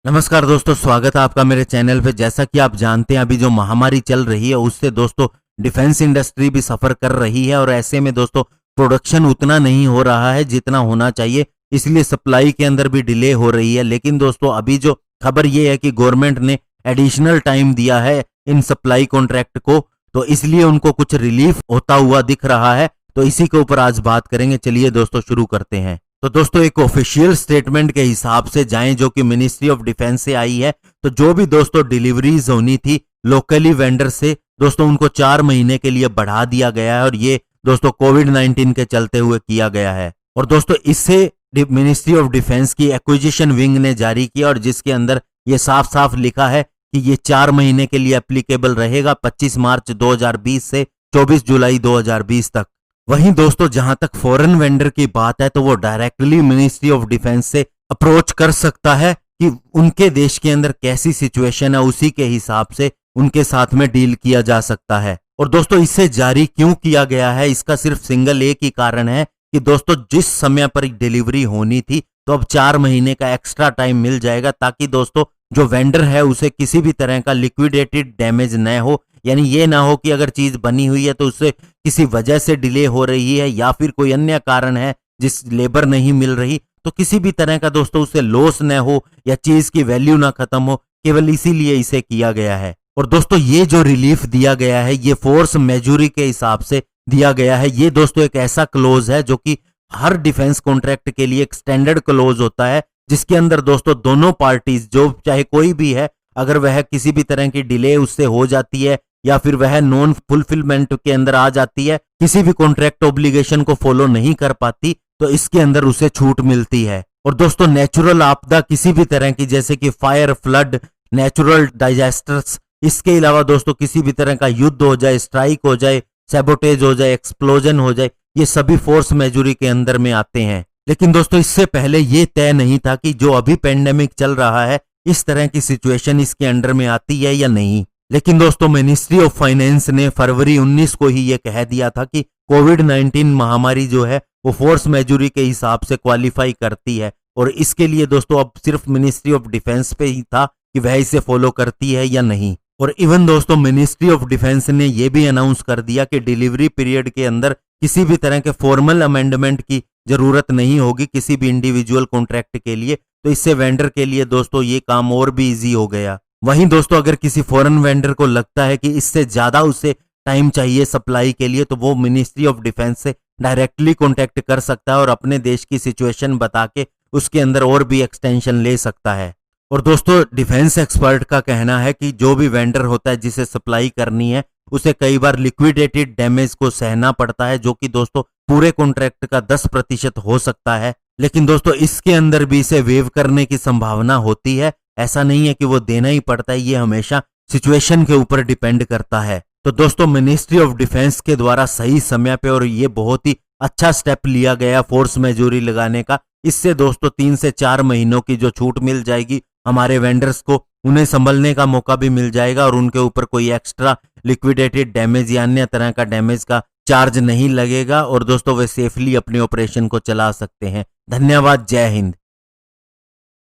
नमस्कार दोस्तों, स्वागत है आपका मेरे चैनल पे। जैसा कि आप जानते हैं, अभी जो महामारी चल रही है उससे दोस्तों डिफेंस इंडस्ट्री भी सफर कर रही है और ऐसे में दोस्तों प्रोडक्शन उतना नहीं हो रहा है जितना होना चाहिए, इसलिए सप्लाई के अंदर भी डिले हो रही है। लेकिन दोस्तों अभी जो खबर ये है कि गवर्नमेंट ने एडिशनल टाइम दिया है इन सप्लाई कॉन्ट्रैक्ट को, तो इसलिए उनको कुछ रिलीफ होता हुआ दिख रहा है। तो इसी के ऊपर आज बात करेंगे। चलिए दोस्तों शुरू करते हैं। तो दोस्तों एक ऑफिशियल स्टेटमेंट के हिसाब से जाएं जो कि मिनिस्ट्री ऑफ डिफेंस से आई है, तो जो भी दोस्तों डिलीवरीज होनी थी लोकली वेंडर से दोस्तों उनको 4 महीने के लिए बढ़ा दिया गया है और ये दोस्तों कोविड-19 के चलते हुए किया गया है। और दोस्तों इससे मिनिस्ट्री ऑफ डिफेंस की एक्विजिशन विंग ने जारी किया और जिसके अंदर ये साफ साफ लिखा है कि ये 4 महीने के लिए एप्लीकेबल रहेगा, 25 मार्च 2020 से 24 जुलाई 2020 तक। वहीं दोस्तों जहां तक फॉरेन वेंडर की बात है तो वो डायरेक्टली मिनिस्ट्री ऑफ डिफेंस से अप्रोच कर सकता है कि उनके देश के अंदर कैसी सिचुएशन है, उसी के हिसाब से उनके साथ में डील किया जा सकता है। और दोस्तों इसे जारी क्यों किया गया है, इसका सिर्फ सिंगल एक ही कारण है कि दोस्तों जिस समय पर डिलीवरी होनी थी तो अब 4 महीने का एक्स्ट्रा टाइम मिल जाएगा, ताकि दोस्तों जो वेंडर है उसे किसी भी तरह का लिक्विडेटेड डैमेज न हो। यानी ये ना हो कि अगर चीज बनी हुई है तो उससे किसी वजह से डिले हो रही है या फिर कोई अन्य कारण है जिस लेबर नहीं मिल रही, तो किसी भी तरह का दोस्तों उसे लॉस न हो या चीज की वैल्यू ना खत्म हो, केवल इसीलिए इसे किया गया है। और दोस्तों ये जो रिलीफ दिया गया है ये फोर्स मेजूरी के हिसाब से दिया गया है। ये दोस्तों एक ऐसा क्लोज है जो कि हर डिफेंस कॉन्ट्रैक्ट के लिए एक स्टैंडर्ड क्लोज होता है, जिसके अंदर दोस्तों दोनों पार्टीज जो चाहे कोई भी है, अगर वह किसी भी तरह की डिले उससे हो जाती है या फिर वह नॉन फुलफिलमेंट के अंदर आ जाती है, किसी भी कॉन्ट्रैक्ट ऑब्लिगेशन को फॉलो नहीं कर पाती, तो इसके अंदर उसे छूट मिलती है। और दोस्तों नेचुरल आपदा किसी भी तरह की, जैसे कि फायर, फ्लड, नेचुरल डिजास्टर्स, इसके अलावा दोस्तों किसी भी तरह का युद्ध हो जाए, स्ट्राइक हो जाए, सैबोटेज हो जाए, एक्सप्लोजन हो जाए, ये सभी फोर्स मेजूरी के अंदर में आते हैं। लेकिन दोस्तों इससे पहले ये तय नहीं था कि जो अभी पेंडेमिक चल रहा है इस तरह की सिचुएशन इसके अंडर में आती है या नहीं। लेकिन दोस्तों मिनिस्ट्री ऑफ फाइनेंस ने फरवरी 19 को ही ये कह दिया था कि कोविड-19 महामारी जो है वो फोर्स मेजूरी के हिसाब से क्वालिफाई करती है, और इसके लिए दोस्तों अब सिर्फ मिनिस्ट्री ऑफ डिफेंस पे ही था कि वह इसे फॉलो करती है या नहीं। और इवन दोस्तों मिनिस्ट्री ऑफ डिफेंस ने यह भी अनाउंस कर दिया कि डिलीवरी पीरियड के अंदर किसी भी तरह के फॉर्मल अमेंडमेंट की जरूरत नहीं होगी किसी भी इंडिविजुअल कॉन्ट्रैक्ट के लिए, तो इससे वेंडर के लिए दोस्तों ये काम और भी इजी हो गया। वहीं दोस्तों अगर किसी फॉरेन वेंडर को लगता है कि इससे ज्यादा उसे टाइम चाहिए सप्लाई के लिए, तो वो मिनिस्ट्री ऑफ डिफेंस से डायरेक्टली कॉन्टैक्ट कर सकता है और अपने देश की सिचुएशन बता के उसके अंदर और भी एक्सटेंशन ले सकता है। और दोस्तों डिफेंस एक्सपर्ट का कहना है कि जो भी वेंडर होता है जिसे सप्लाई करनी है उसे कई बार लिक्विडेटेड डैमेज को सहना पड़ता है, जो कि दोस्तों पूरे कॉन्ट्रैक्ट का 10% हो सकता है। लेकिन दोस्तों इसके अंदर भी इसे वेव करने की संभावना होती है, ऐसा नहीं है कि वो देना ही पड़ता है, ये हमेशा सिचुएशन के ऊपर डिपेंड करता है। तो दोस्तों मिनिस्ट्री ऑफ डिफेंस के द्वारा सही समय पे और ये बहुत ही अच्छा स्टेप लिया गया फोर्स मेजूरी लगाने का। इससे दोस्तों 3 से 4 महीनों की जो छूट मिल जाएगी हमारे वेंडर्स को, उन्हें संभलने का मौका भी मिल जाएगा और उनके ऊपर कोई एक्स्ट्रा लिक्विडेटेड डैमेज या अन्य तरह का डैमेज का चार्ज नहीं लगेगा और दोस्तों वे सेफली अपने ऑपरेशन को चला सकते हैं। धन्यवाद। जय हिंद।